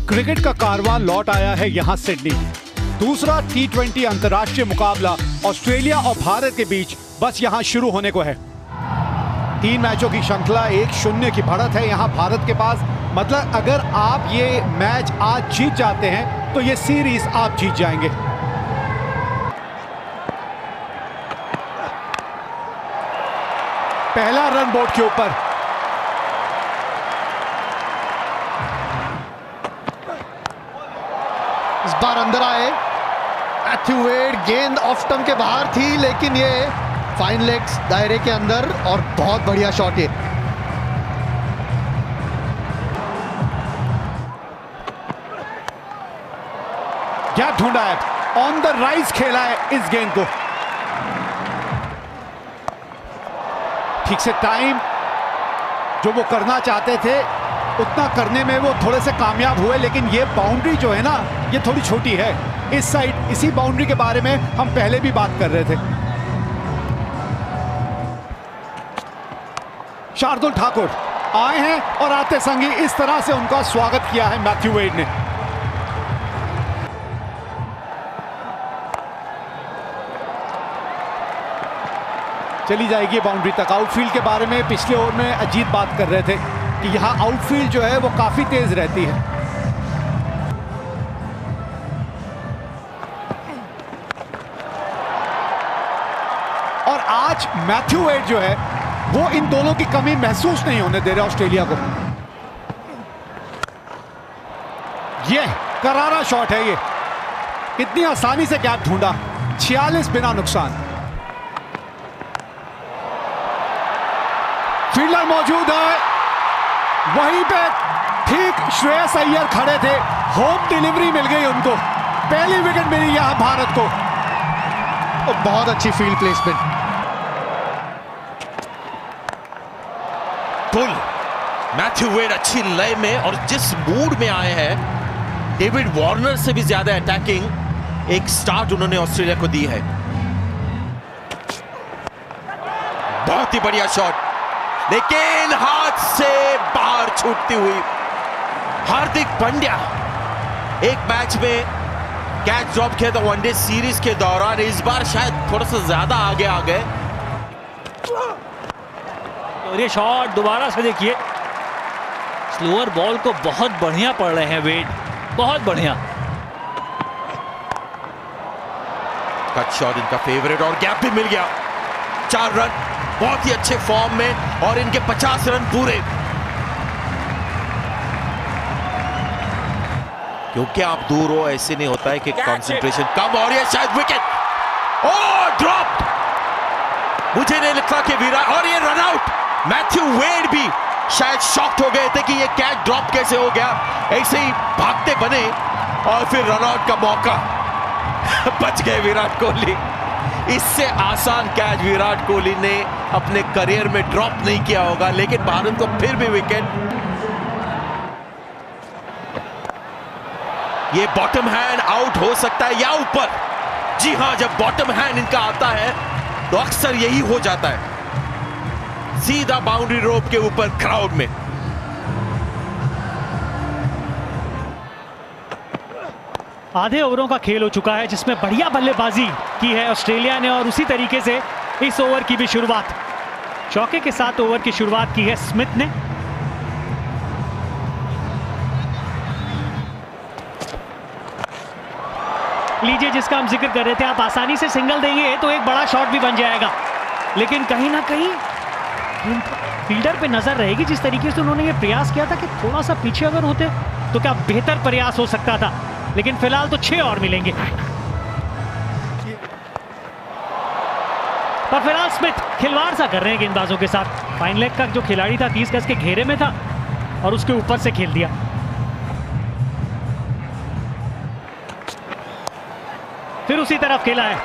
Cricket का कारवां लौट आया है यहां सिडनी। दूसरा T20 अंतर्राष्ट्रीय मुकाबला ऑस्ट्रेलिया और भारत के बीच बस यहां शुरू होने को है। 3 मैचों की श्रृंखला 1-0 की बढ़त है यहां भारत के पास। मतलब अगर आप ये मैच आज जीत जाते हैं तो ये सीरीज आप जीत जाएंगे। पहला रन बोर्ड के ऊपर। इस बार अंदर आए मैथ्यू वेड, गेंद ऑफ स्टंप के बाहर थी लेकिन ये फाइन लेग्स दायरे के अंदर और बहुत बढ़िया शॉट है। क्या ढूंढा है, ऑन द राइज खेला है इस गेंद को। ठीक से टाइम जो वो करना चाहते थे उतना करने में वो थोड़े से कामयाब हुए, लेकिन ये बाउंड्री जो है ना ये थोड़ी छोटी है इस साइड। इसी बाउंड्री के बारे में हम पहले भी बात कर रहे थे। शार्दुल ठाकुर आए हैं और आते संगी इस तरह से उनका स्वागत किया है मैथ्यू वेड ने। चली जाएगी बाउंड्री तक। आउटफील्ड के बारे में पिछले ओवर में अजीत बात कर रहे थे कि यहां आउटफील्ड जो है वो काफी तेज रहती है। और आज मैथ्यू वेड जो है वो इन दोनों की कमी महसूस नहीं होने दे रहे ऑस्ट्रेलिया को। ये करारा शॉट है, ये कितनी आसानी से गैप ढूंढा, 46 बिना नुकसान। फील्डर मौजूद है वहीं पे, ठीक श्रेयस अय्यर खड़े थे, होम डिलीवरी मिल गई उनको, पहली विकेट मिली यहां भारत को। और बहुत अच्छी फील्ड प्लेसमेंट। पुल मैथ्यू वेड अच्छी लय में और जिस मूड में आए हैं, डेविड वार्नर से भी ज्यादा अटैकिंग एक स्टार्ट उन्होंने ऑस्ट्रेलिया को दी है। बहुत ही बढ़िया शॉट, लेकिन हाथ से बाहर छूटती हुई। हार्दिक पांड्या एक मैच में कैच ड्रॉप किया था वनडे सीरीज के दौरान, इस बार शायद थोड़ा सा ज्यादा आगे आ गए। और ये शॉट दोबारा से देखिए, स्लोअर बॉल को बहुत बढ़िया पड़ रहे हैं वेड, बहुत बढ़िया। कट शॉट इनका फेवरेट और गैप भी मिल गया। 4 रन, बहुत ही अच्छे फॉर्म में और इनके 50 रन पूरे। क्योंकि आप दूर हो ऐसे नहीं होता है कि कंसंट्रेशन कम, और ये शायद विकेट। ओह ड्रॉप, मुझे नहीं लगता कि विराट, और ये रन आउट। मैथ्यू वेड भी शायद शॉक्ड हो गए थे कि ये कैच ड्रॉप कैसे हो गया। ऐसे ही भागते बने और फिर रन आउट का मौका बच गए विराट कोहली। इससे आसान कैच विराट कोहली ने अपने करियर में ड्रॉप नहीं किया होगा, लेकिन भारत को फिर भी विकेट। ये बॉटम हैंड आउट हो सकता है या ऊपर। जी हां, जब बॉटम हैंड इनका आता है तो अक्सर यही हो जाता है, सीधा बाउंड्री रोप के ऊपर क्राउड में। आधे ओवरों का खेल हो चुका है जिसमें बढ़िया बल्लेबाजी की है ऑस्ट्रेलिया ने, और उसी तरीके से इस ओवर की भी शुरुआत चौके के साथ ओवर की शुरुआत की है स्मिथ ने। लीजिए, जिसका हम जिक्र कर रहे थे, आप आसानी से सिंगल देंगे तो एक बड़ा शॉट भी बन जाएगा, लेकिन कहीं ना कहीं फील्डर पे नजर रहेगी। जिस तरीके से उन्होंने ये प्रयास किया था कि थोड़ा सा पीछे अगर होते तो क्या बेहतर प्रयास हो सकता था, लेकिन फिलहाल तो 6 और मिलेंगे। पर फिलहाल स्मिथ खिलवाड़ सा कर रहे हैं गेंदबाजों के साथ। फाइन लेग का जो खिलाड़ी था 30 गज के घेरे में था और उसके ऊपर से खेल दिया। फिर उसी तरफ खेला है,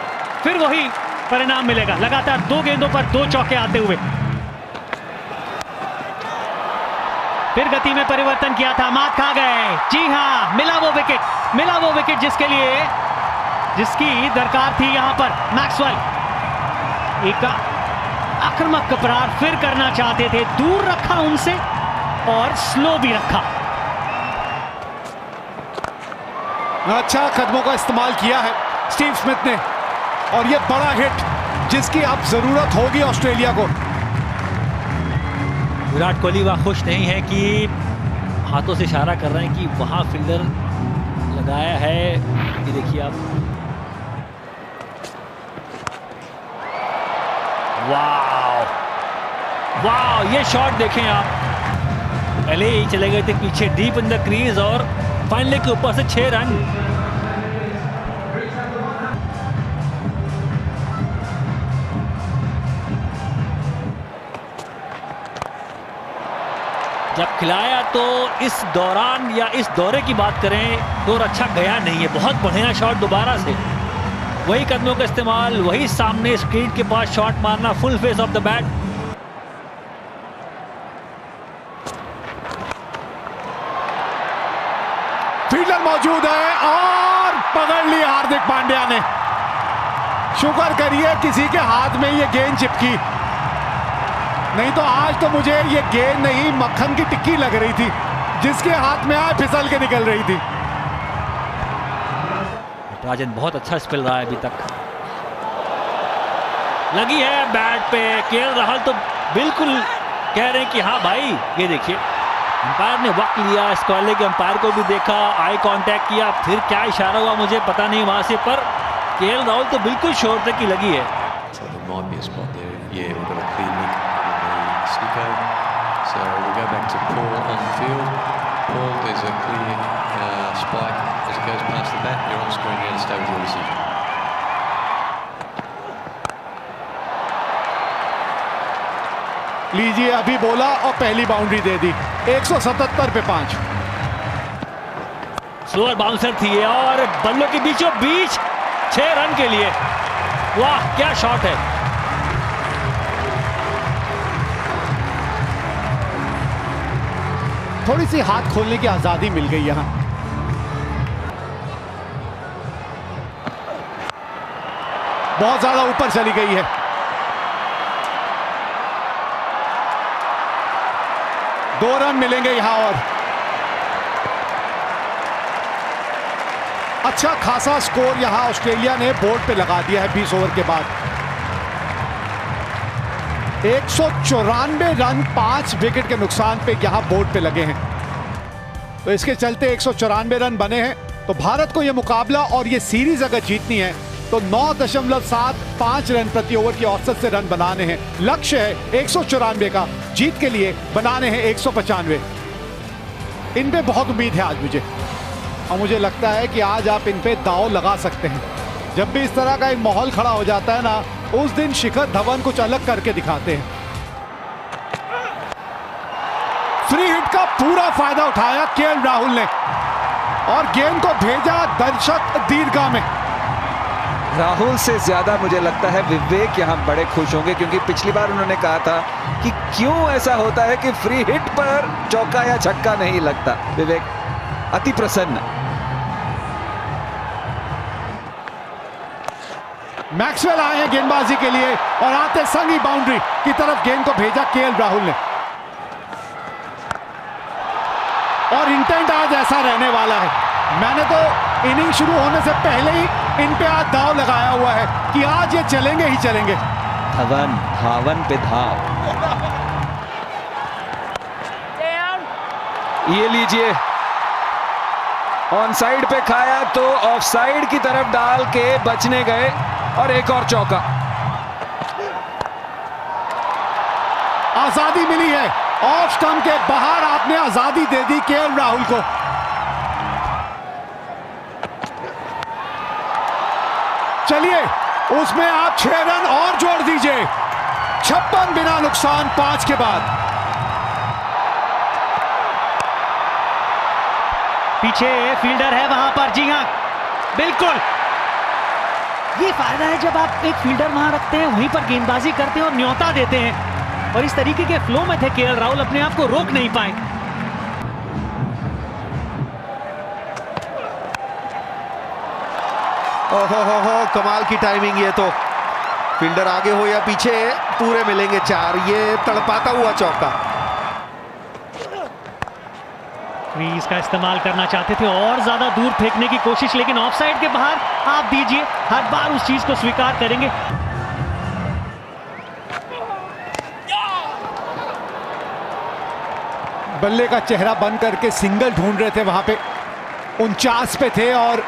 फिर वही परिणाम मिलेगा। लगातार 2 गेंदों पर 2 चौके आते हुए फिर गति में परिवर्तन किया था, मात खा गए। जी हां, मिला वो विकेट जिसकी दरकार थी यहां पर। मैक्सवेल एक आक्रामक प्रहार फिर करना चाहते थे, दूर रखा उनसे और स्लो भी रखा। अच्छा कदमों का इस्तेमाल किया है स्टीव स्मिथ ने, और ये बड़ा हिट जिसकी अब जरूरत होगी ऑस्ट्रेलिया को। विराट कोहली वह खुश नहीं है कि हाथों से इशारा कर रहे हैं कि वहां फील्डर लगाया है। ये देखिए आप, वाह वाह, ये शॉट देखें आप, पहले ही चले गए थे पीछे डीप इन द क्रीज और फाइनली के ऊपर से 6 रन। जब खिलाया तो इस दौरान या इस दौरे की बात करें तो अच्छा गया नहीं है, बहुत बढ़िया शॉट दोबारा से, वही कदमों का इस्तेमाल, वही सामने स्क्रीन के पास शॉट मारना, full face of the bat. Fielder मौजूद है और पकड़ ली हार्दिक पांड्या ने। शुक्र करिए किसी के हाथ में ये गेंद चिपकी, नहीं तो आज तो मुझे ये गेंद नहीं मक्खन की टिक्की लग रही थी, जिसके हाथ में आए फिसल के निकल रही थी। राजन बहुत अच्छा स्पेल रहा है अभी तक, लगी है बैट पे। केएल राहुल तो बिल्कुल कह रहे हैं कि हाँ भाई, ये देखिए अंपायर ने वक्त लिया, स्क्वाले के अंपायर को भी देखा, आई कांटेक्ट किया, फिर क्या इशारा हुआ मुझे पता नहीं वहां से, पर केएल राहुल तो बिल्कुल श्योर थे कि लगी है। So we go back to Paul on the field. Paul, there's a clear spike as it goes past the bat. You're on screen here to stay with your decision. लीजिए, अभी बोला और पहली बाउंड्री दे दी। 177 पे 5। स्लोअर बाउंसर थी और बल्लों के बीचों बीच 6 रन के लिए। वाह क्या शॉट है। थोड़ी सी हाथ खोलने की आजादी मिल गई यहां। बहुत ज्यादा ऊपर चली गई है। दो रन मिलेंगे यहां और अच्छा खासा स्कोर यहां ऑस्ट्रेलिया ने बोर्ड पे लगा दिया है 20 ओवर के बाद। 194 रन 5 विकेट के नुकसान पे यहां बोर्ड पे लगे हैं। तो इसके चलते 194 रन बने हैं। तो भारत को यह मुकाबला और ये सीरीज अगर जीतनी है तो 9.75 रन प्रति ओवर की औसत से रन बनाने हैं। लक्ष्य है 194 का, जीत के लिए बनाने हैं 195। इन पे बहुत उम्मीद है आज मुझे, और मुझे लगता है कि आज आप इन पे दांव लगा सकते हैं। जब भी इस तरह का एक माहौल खड़ा हो जाता है ना, उस दिन शिखर धवन कुछ अलग करके दिखाते हैं। फ्री हिट का पूरा फायदा उठाया केएल राहुल ने और गेंद को भेजा दर्शक दीर्घा में। राहुल से ज्यादा मुझे लगता है विवेक यहां बड़े खुश होंगे, क्योंकि पिछली बार उन्होंने कहा था कि क्यों ऐसा होता है कि फ्री हिट पर चौका या छक्का नहीं लगता। विवेक अति प्रसन्न। मैक्सवेल आए हैं गेंदबाजी के लिए और आते संग ही बाउंड्री की तरफ गेंद को भेजा केएल राहुल ने। और इंटेंट आज ऐसा रहने वाला है। मैंने तो इनिंग शुरू होने से पहले ही इन पे आज दाव लगाया हुआ है कि आज ये चलेंगे ही चलेंगे। धवन धावन पे धाव। ये लीजिए, ऑन साइड पे खाया तो ऑफ साइड की तरफ डाल के बचने गए और एक और चौका। आजादी मिली है, ऑफ स्टंप के बाहर आपने आजादी दे दी केएल राहुल को। चलिए उसमें आप 6 रन और जोड़ दीजिए। 56 बिना नुकसान 5 के बाद। पीछे फील्डर है वहां पर, जी हाँ बिल्कुल। ये फायदा है जब आप एक फील्डर वहां रखते हैं, वहीं पर गेंदबाजी करते हैं और न्योता देते हैं। और इस तरीके के फ्लो में थे केएल राहुल, अपने आप को रोक नहीं पाए। ओहो कमाल की टाइमिंग। ये तो फील्डर आगे हो या पीछे पूरे मिलेंगे 4। ये तड़पाता हुआ चौका। क्रीज का इस्तेमाल करना चाहते थे और ज्यादा दूर फेंकने की कोशिश, लेकिन ऑफसाइड के बाहर आप दीजिए, हर बार उस चीज को स्वीकार करेंगे। बल्ले का चेहरा बंद करके सिंगल ढूंढ रहे थे, वहां पे 49 पे थे और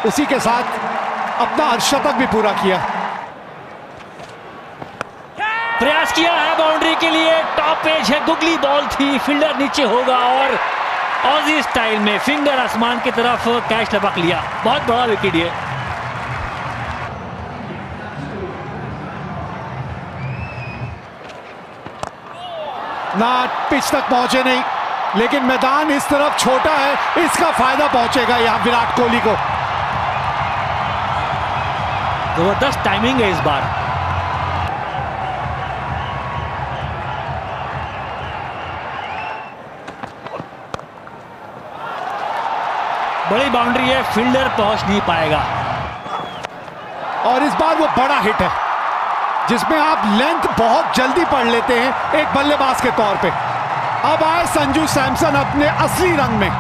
उसी के साथ अपना अर्धशतक भी पूरा किया। प्रयास किया है बाउंड्री के लिए, टॉप एज है, गुगली बॉल थी, फील्डर नीचे होगा और ऑजी स्टाइल में फिंगर आसमान की तरफ कैच लपक लिया। बहुत बड़ा विकेट ये। ना पिच तक पहुंचे नहीं, लेकिन मैदान इस तरफ छोटा है, इसका फायदा पहुंचेगा यहां विराट कोहली को। जबरदस्त टाइमिंग है इस बार। बड़ी बाउंड्री है, फील्डर पहुंच नहीं पाएगा और इस बार वो बड़ा हिट है जिसमें आप लेंथ बहुत जल्दी पढ़ लेते हैं एक बल्लेबाज के तौर पे। अब आए संजू सैमसन अपने असली रंग में।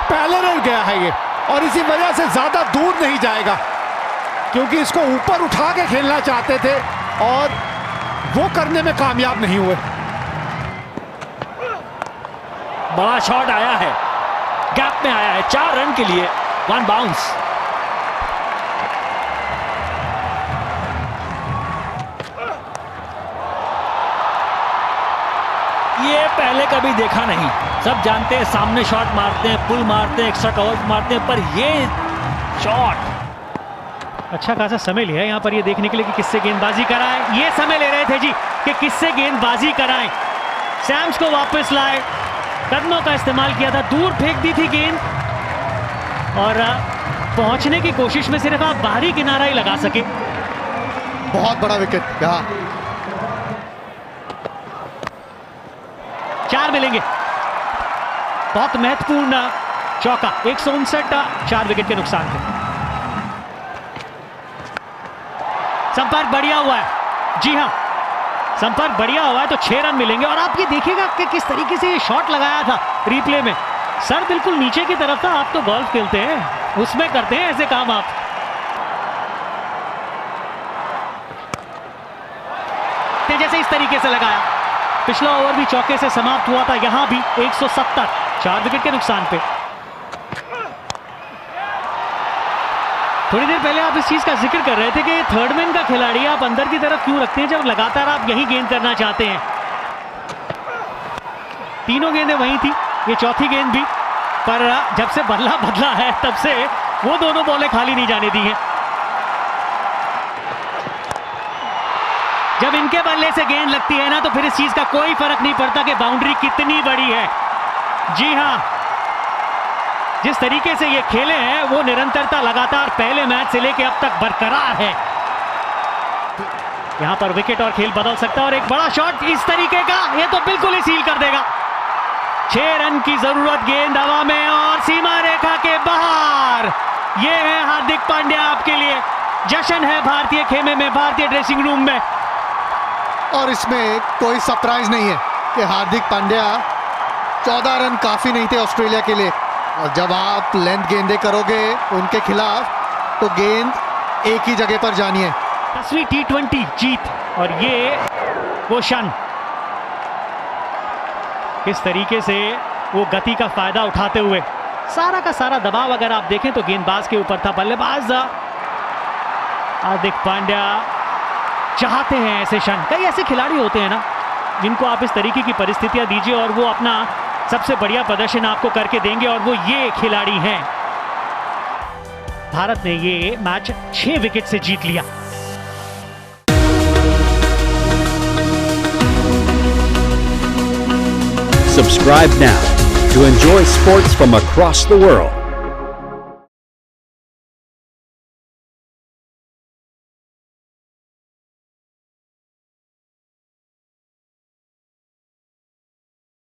पहले रन गया है ये और इसी वजह से ज्यादा दूर नहीं जाएगा, क्योंकि इसको ऊपर उठा के खेलना चाहते थे और वो करने में कामयाब नहीं हुए। बड़ा शॉट आया है, गैप में आया है, 4 रन के लिए 1 बाउंस। ये पहले कभी देखा नहीं। सब जानते हैं सामने शॉट मारते हैं, पुल मारते हैं, एक्स्ट्रा कवर मारते हैं, पर ये शॉट अच्छा खासा समय लिया यहाँ पर ये देखने के लिए कि किससे गेंदबाजी कराएं। ये समय ले रहे थे जी कि किससे गेंदबाजी कराएं। सैम्स को वापस लाए, कदमों का इस्तेमाल किया था, दूर फेंक दी थी गेंद और पहुंचने की कोशिश में सिर्फ आप बाहरी किनारा ही लगा सके। बहुत बड़ा विकेट यहाँ। 4 मिलेंगे, बहुत महत्वपूर्ण चौका, 159 4 विकेट के नुकसान पे। संपर्क बढ़िया हुआ है, जी हां संपर्क बढ़िया हुआ है तो 6 रन मिलेंगे। और आप ये देखिएगा कि किस तरीके से ये शॉट लगाया था रिप्ले में, सर बिल्कुल नीचे की तरफ था। आप तो गोल्फ खेलते हैं, उसमें करते हैं ऐसे काम आप। जैसे इस तरीके से लगाया, पिछला ओवर भी चौके से समाप्त हुआ था, यहां भी 170 4 विकेट के नुकसान पे। थोड़ी देर पहले आप इस चीज का जिक्र कर रहे थे कि थर्ड मैन का खिलाड़ी आप अंदर की तरफ क्यों रखते हैं जब लगातार आप यही गेंद करना चाहते हैं। तीनों गेंदें वहीं थी, ये चौथी गेंद भी, पर जब से बल्ला बदला है तब से वो दोनों बॉलें खाली नहीं जाने दी हैं। जब इनके बल्ले से गेंद लगती है ना तो फिर इस चीज का कोई फर्क नहीं पड़ता कि बाउंड्री कितनी बड़ी है। जी हां, जिस तरीके से ये खेले हैं वो निरंतरता लगातार पहले मैच से लेके अब तक बरकरार है। यहां पर विकेट और खेल बदल सकता है और एक बड़ा शॉट इस तरीके का, ये तो बिल्कुल ही सील कर देगा। 6 रन की जरूरत, गेंद हवा में और सीमा रेखा के बाहर। ये है हार्दिक पांड्या आपके लिए, जश्न है भारतीय खेमे में, भारतीय ड्रेसिंग रूम में। और इसमें कोई सरप्राइज नहीं है कि हार्दिक पांड्या 14 रन काफी नहीं थे ऑस्ट्रेलिया के लिए, और जब आप लेंथ गेंदे करोगे उनके खिलाफ तो गेंद एक ही जगह पर जानी है। 10वीं T20 जीत और ये वो क्षण, किस तरीके से वो गति का फायदा उठाते हुए, सारा का सारा दबाव अगर आप देखें तो गेंदबाज के ऊपर था। बल्लेबाज हार्दिक पांड्या चाहते हैं ऐसे क्षण। कई ऐसे खिलाड़ी होते हैं ना जिनको आप इस तरीके की परिस्थितियां दीजिए और वो अपना सबसे बढ़िया प्रदर्शन आपको करके देंगे, और वो ये खिलाड़ी हैं। भारत ने ये मैच 6 विकेट से जीत लिया। Subscribe now to enjoy sports from across the world.